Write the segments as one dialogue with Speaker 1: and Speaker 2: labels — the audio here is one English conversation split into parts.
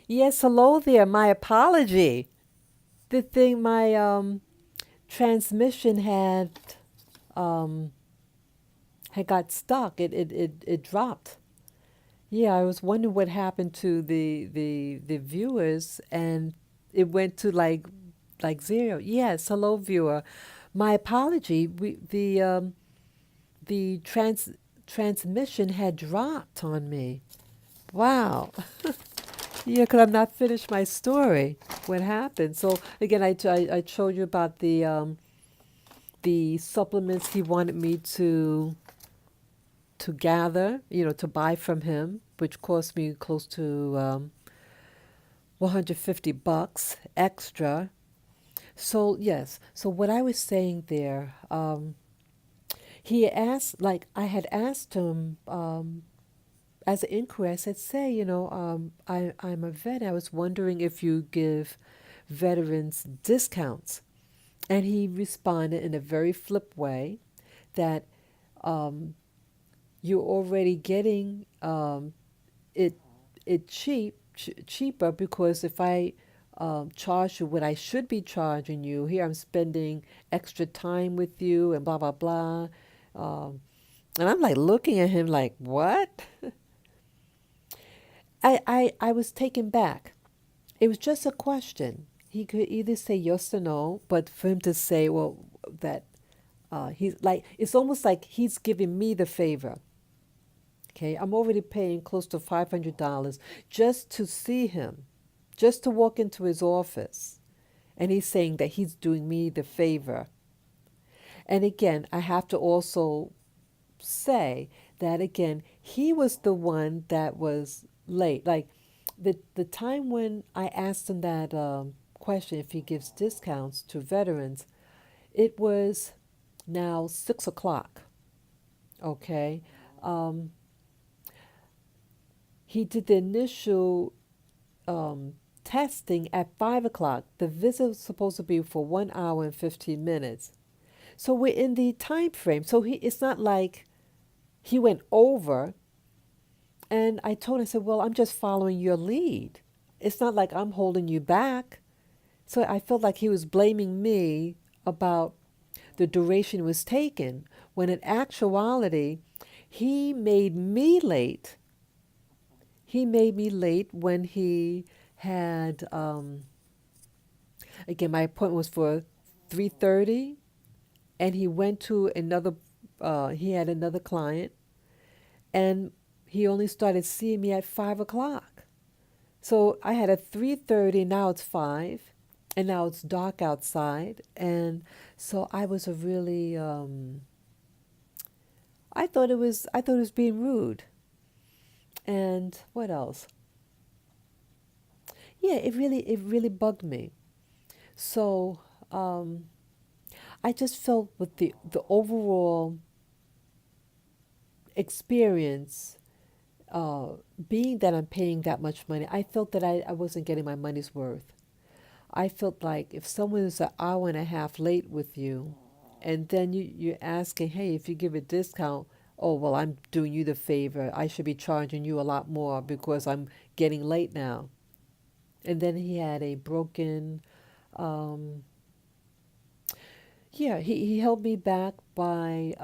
Speaker 1: Yes, hello there. My apology. The thing, my transmission um had got stuck. It dropped. Yeah, I was wondering what happened to the viewers, and it went to like zero. Yes, hello viewer. My apology. The transmission had dropped on me. Wow. Yeah, because I'm not finished my story. What happened? So again, I told you about the supplements he wanted me to gather, to buy from him, which cost me close to 150 bucks extra. So yes, so what I was saying there, he asked, like I had asked him as an inquiry. I said, say, I'm a vet. I was wondering if you give veterans discounts. And he responded in a very flip way that um, you're already getting it cheaper because if I charge you what I should be charging you, here I'm spending extra time with you and blah blah blah. Um, and I'm like looking at him like, what? I was taken back. It was just a question. He could either say yes or no, but for him to say, well, that he's like, it's almost like he's giving me the favor. Okay, I'm already paying close to $500 just to see him, just to walk into his office. And he's saying that he's doing me the favor. And again, I have to also say that again, he was the one that was late. Like the time when I asked him that question, if he gives discounts to veterans, it was now 6 o'clock. Okay, um, he did the initial um, testing at 5 o'clock. The visit was supposed to be for 1 hour and 15 minutes. So we're in the time frame. So it's not like he went over. And I told him, I said, well, I'm just following your lead. It's not like I'm holding you back. So I felt like he was blaming me about the duration it was taken, when in actuality, he made me late. He made me late when he had, again, my appointment was for 3:30, and he went to another, he had another client, and he only started seeing me at 5 o'clock. So I had a 3:30, now it's 5, and now it's dark outside. And so I was a really I thought it was being rude. And what else? Yeah, it really bugged me. So I just felt with the overall experience, uh, being that I'm paying that much money, I felt that I wasn't getting my money's worth. I felt like if someone is an hour and a half late with you, and then you're asking, hey, if you give a discount, oh, well, I'm doing you the favor. I should be charging you a lot more because I'm getting late now. And then he had a broken, um, yeah, he held me back by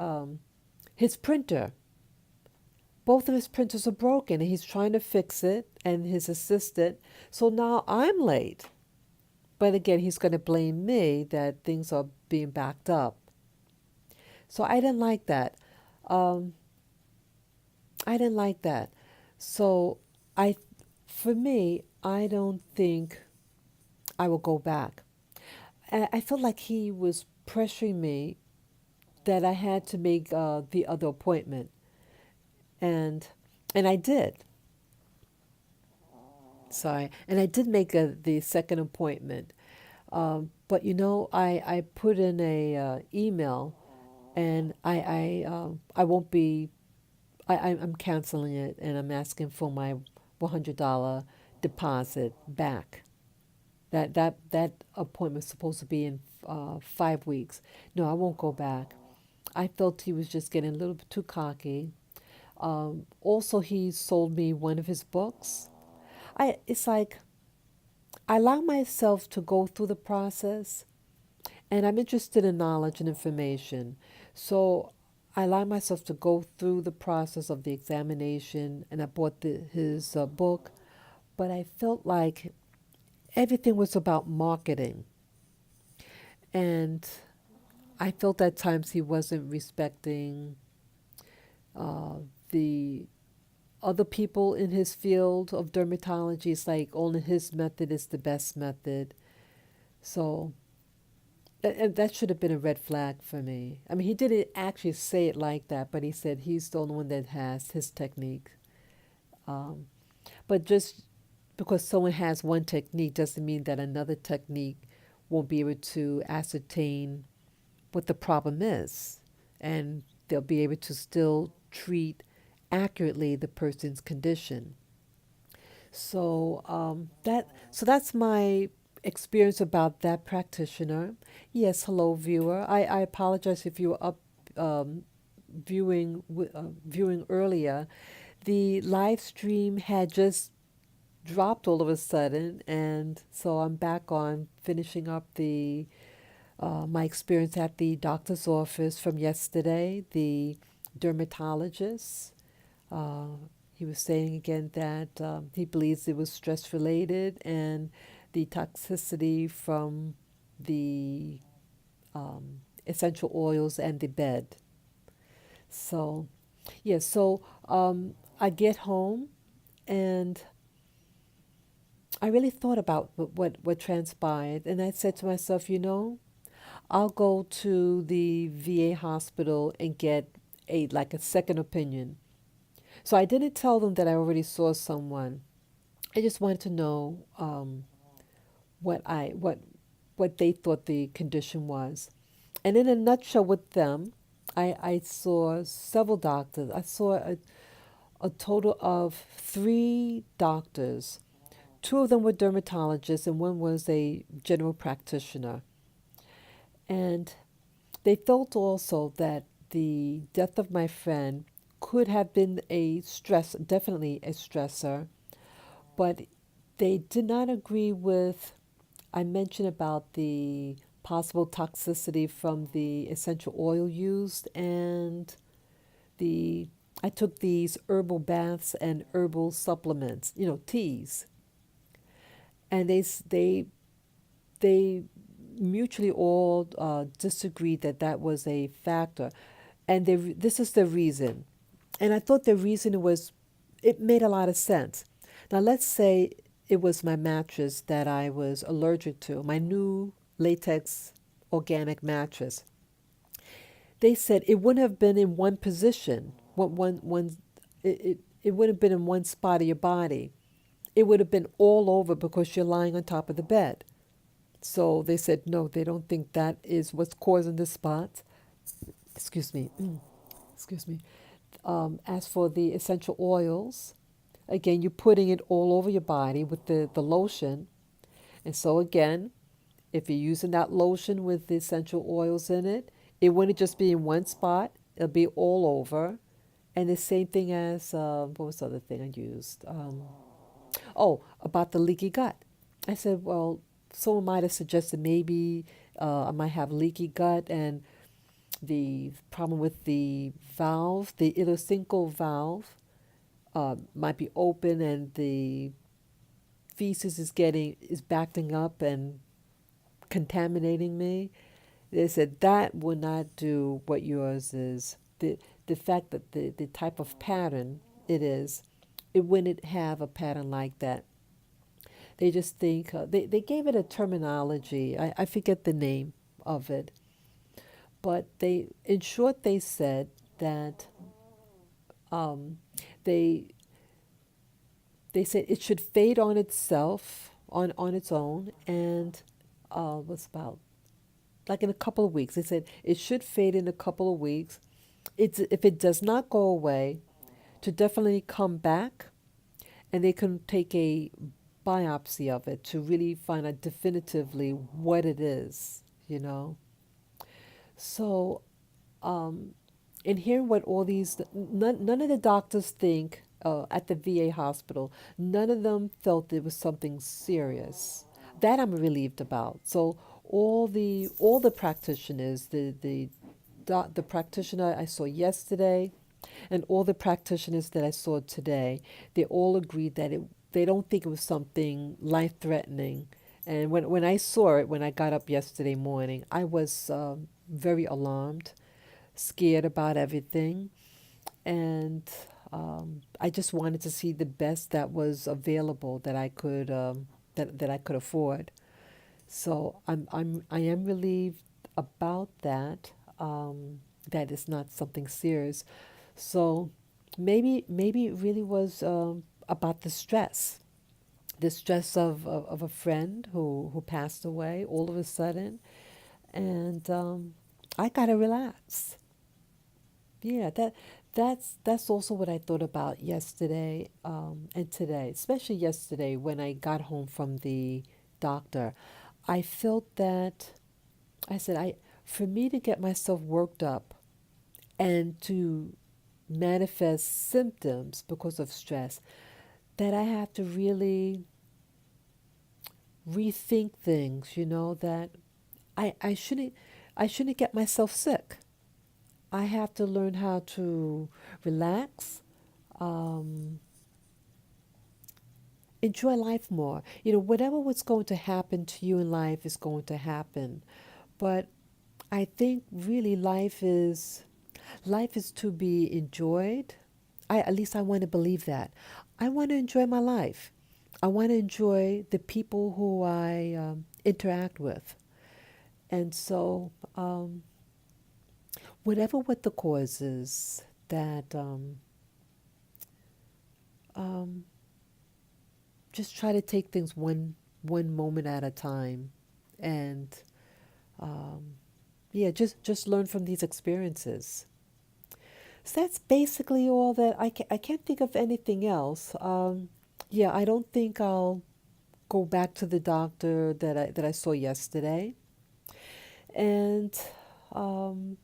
Speaker 1: his printer. Both of his printers are broken and he's trying to fix it, and his assistant. So now I'm late. But again, he's going to blame me that things are being backed up. So I didn't like that. Um, I didn't like that. So I, for me, I don't think I will go back. I felt like he was pressuring me that I had to make the other appointment, and and I did. Sorry, and I did make the second appointment. But I put in a email, and I won't be. I'm canceling it, and I'm asking for my $100 deposit back. That appointment's supposed to be in 5 weeks. No, I won't go back. I felt he was just getting a little bit too cocky. Also, he sold me one of his books. It's like I allow myself to go through the process, and I'm interested in knowledge and information. So I allow myself to go through the process of the examination, and I bought his book, but I felt like everything was about marketing. And I felt at times he wasn't respecting uh, the other people in his field of dermatology. It's like only his method is the best method. So and that should have been a red flag for me. I mean, he didn't actually say it like that, but he said he's the only one that has his technique. Um, but just because someone has one technique doesn't mean that another technique won't be able to ascertain what the problem is. And they'll be able to still treat accurately the person's condition. So that's my experience about that practitioner. Yes, hello viewer. I apologize if you were up um, viewing earlier. The live stream had just dropped all of a sudden, and so I'm back on finishing up the my experience at the doctor's office from yesterday. The dermatologist. Uh, he was saying again that he believes it was stress related and the toxicity from the essential oils and the bed. So, yeah, so I get home and I really thought about what transpired. And I said to myself, I'll go to the VA hospital and get like a second opinion. So I didn't tell them that I already saw someone. I just wanted to know what I what they thought the condition was. And in a nutshell, with them, I saw several doctors. I saw a total of three doctors. Two of them were dermatologists, and one was a general practitioner. And they felt also that the death of my friend could have been a stress, definitely a stressor, but they did not agree with. I mentioned about the possible toxicity from the essential oil used, and the I took these herbal baths and herbal supplements, teas, and they mutually all disagreed that that was a factor, and this is the reason. And I thought the reason it made a lot of sense. Now, let's say it was my mattress that I was allergic to, my new latex organic mattress. They said it wouldn't have been in one position, it wouldn't have been in one spot of your body. It would have been all over because you're lying on top of the bed. So they said, no, they don't think that is what's causing the spots. Excuse me. Excuse me. As for the essential oils, again, you're putting it all over your body with the lotion. And so, again, if you're using that lotion with the essential oils in it, it wouldn't just be in one spot, it'll be all over. And the same thing as, what was the other thing I used? Oh, about the leaky gut. I said, well, someone might have suggested maybe I might have leaky gut, and the problem with the valve, the ileocincal valve, might be open, and the feces is backing up and contaminating me. They said that would not do what yours is. The fact that the type of pattern it is, it wouldn't have a pattern like that. They just think they gave it a terminology. I forget the name of it, but in short, they said that um, they they said it should fade on itself on its own, and was about like in a couple of weeks. They said it should fade in a couple of weeks. If it does not go away, to definitely come back, and they can take a biopsy of it to really find out definitively what it is. So, in hearing what all these, none of the doctors think at the VA hospital, none of them felt it was something serious. that I'm relieved about. So all the practitioners, the practitioner I saw yesterday, and all the practitioners that I saw today, they all agreed that they don't think it was something life threatening. And when I saw it, when I got up yesterday morning, I was very alarmed, scared about everything, and I just wanted to see the best that was available that I could afford. So I am relieved about that. That is not something serious. So maybe it really was about the stress of a friend who passed away all of a sudden, and I gotta relax. Yeah, that's also what I thought about yesterday and today, especially yesterday when I got home from the doctor. I felt that I said I for me to get myself worked up and to manifest symptoms because of stress, that I have to really rethink things, that I shouldn't get myself sick. I have to learn how to relax, um, enjoy life more. Whatever what's going to happen to you in life is going to happen. But I think really life is to be enjoyed. At least I want to believe that. I want to enjoy my life. I want to enjoy the people who I interact with. And so, whatever what the cause is, that um, just try to take things one moment at a time, and um, yeah, just learn from these experiences. So that's basically all that I can't think of anything else. Yeah, I don't think I'll go back to the doctor that I saw yesterday. And um,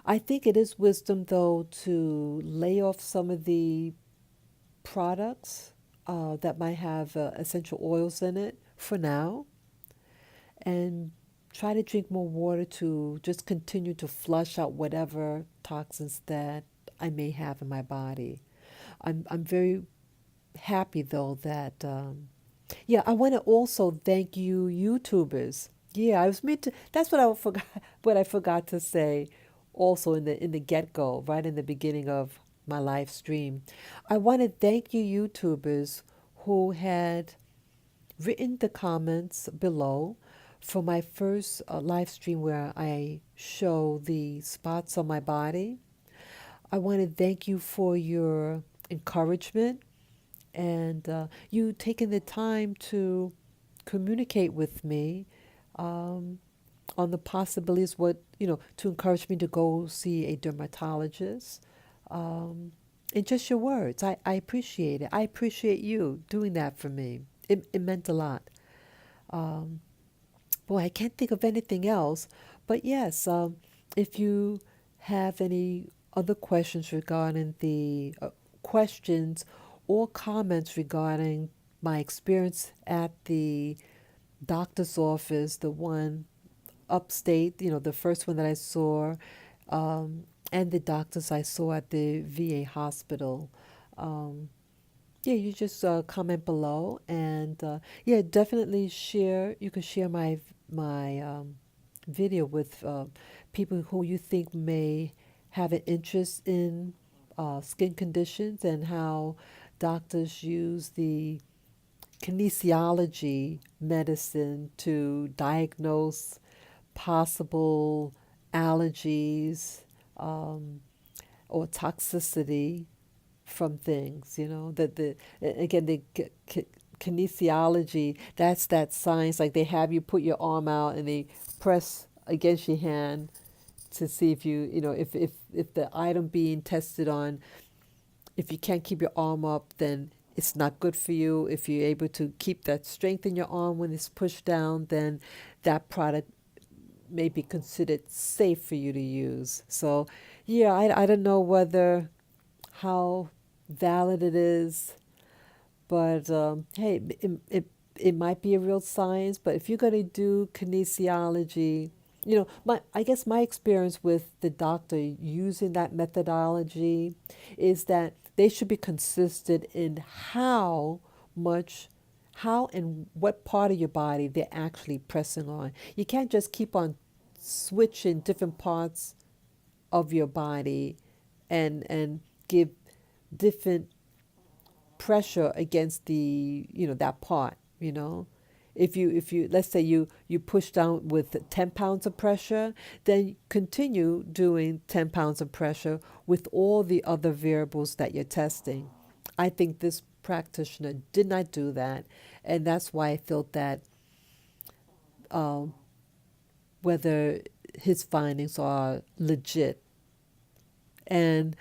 Speaker 1: I think it is wisdom, though, to lay off some of the products that might have essential oils in it for now, and try to drink more water to just continue to flush out whatever toxins that I may have in my body. I'm very happy though that yeah, I want to also thank you YouTubers. Yeah, I was meant to that's what I forgot what I forgot to say also in the get-go, right in the beginning of my live stream. I want to thank you YouTubers who had written the comments below for my first live stream where I show the spots on my body. I want to thank you for your encouragement and you taking the time to communicate with me um, on the possibilities, to encourage me to go see a dermatologist. Um, and just your words. I appreciate it. I appreciate you doing that for me. It meant a lot. Um, Boy, I can't think of anything else. But yes, if you have any other questions regarding the questions or comments regarding my experience at the doctor's office, the one upstate, the first one that I saw, and the doctors I saw at the VA hospital. Um, yeah, you just comment below, and yeah, definitely share. You can share my video with people who you think may have an interest in skin conditions and how doctors use the kinesiology medicine to diagnose possible allergies um, or toxicity from things, that again, the kinesiology, that's that science, like they have you put your arm out and they press against your hand to see if if the item being tested on, if you can't keep your arm up, then it's not good for you. If you're able to keep that strength in your arm when it's pushed down, then that product may be considered safe for you to use. So yeah, I don't know whether how valid it is, but hey, it might be a real science, but if you're going to do kinesiology, my I guess my experience with the doctor using that methodology is that they should be consistent in much how and what part of your body they're actually pressing on. You can't just keep on switching different parts of your body and give different pressure against the that part. If you let's say you push down with 10 pounds of pressure, then continue doing 10 pounds of pressure with all the other variables that you're testing. I think this practitioner did not do that, and that's why I felt that um, whether his findings are legit. And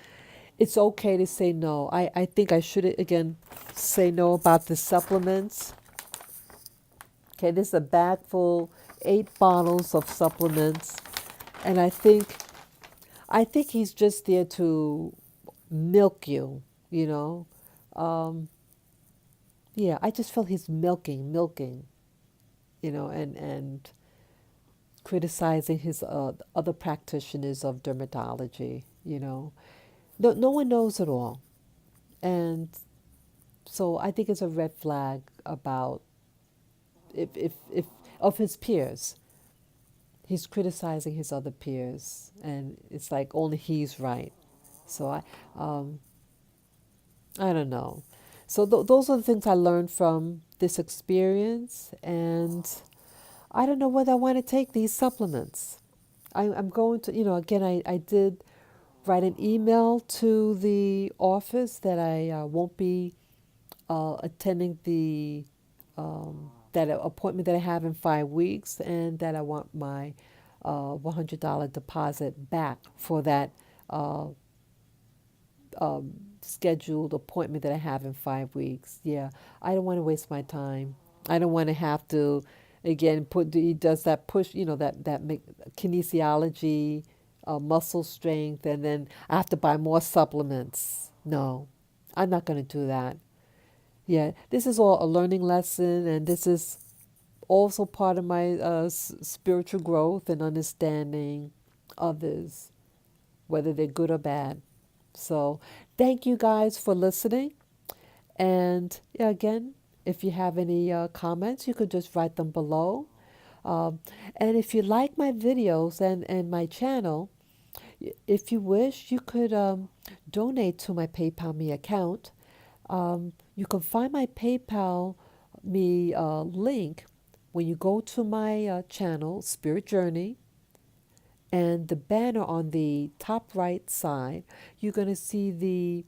Speaker 1: it's okay to say no. I think I should again say no about the supplements. Okay, this is a bag full, 8 bottles of supplements, and I think he's just there to milk you. You know, um, yeah. I just feel he's milking. And criticizing his other practitioners of dermatology. No one knows it all, and so I think it's a red flag about if of his peers. He's criticizing his other peers, and it's like only he's right. So um, I don't know. So those are the things I learned from this experience, and I don't know whether I want to take these supplements. I'm going to, again, I did write an email to the office that I won't be attending the that appointment that I have in 5 weeks, and that I want my $100 deposit back for that uh, scheduled appointment that I have in 5 weeks. Yeah, I don't want to waste my time. I don't want to have to again put. He does that push, kinesiology, muscle strength, and then I have to buy more supplements. No, I'm not going to do that. Yeah, this is all a learning lesson, and this is also part of my spiritual growth and understanding others, whether they're good or bad. So, thank you guys for listening. And yeah, again, if you have any comments, you could just write them below. Um, and if you like my videos and my channel, if you wish, you could donate to my PayPal Me account. You can find my PayPal Me link when you go to my channel, Spirit Journey, and the banner on the top right side, you're going to see the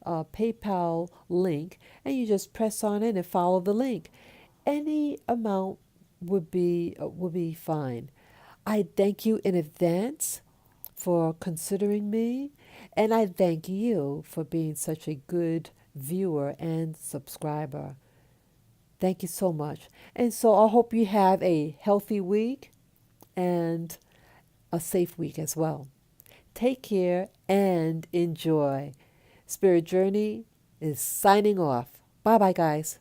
Speaker 1: PayPal link, and you just press on it and follow the link. Any amount would be fine. I thank you in advance for considering me, and I thank you for being such a good viewer and subscriber. Thank you so much. And so I hope you have a healthy week and a safe week as well. Take care and enjoy. Spirit Journey is signing off. Bye bye, guys.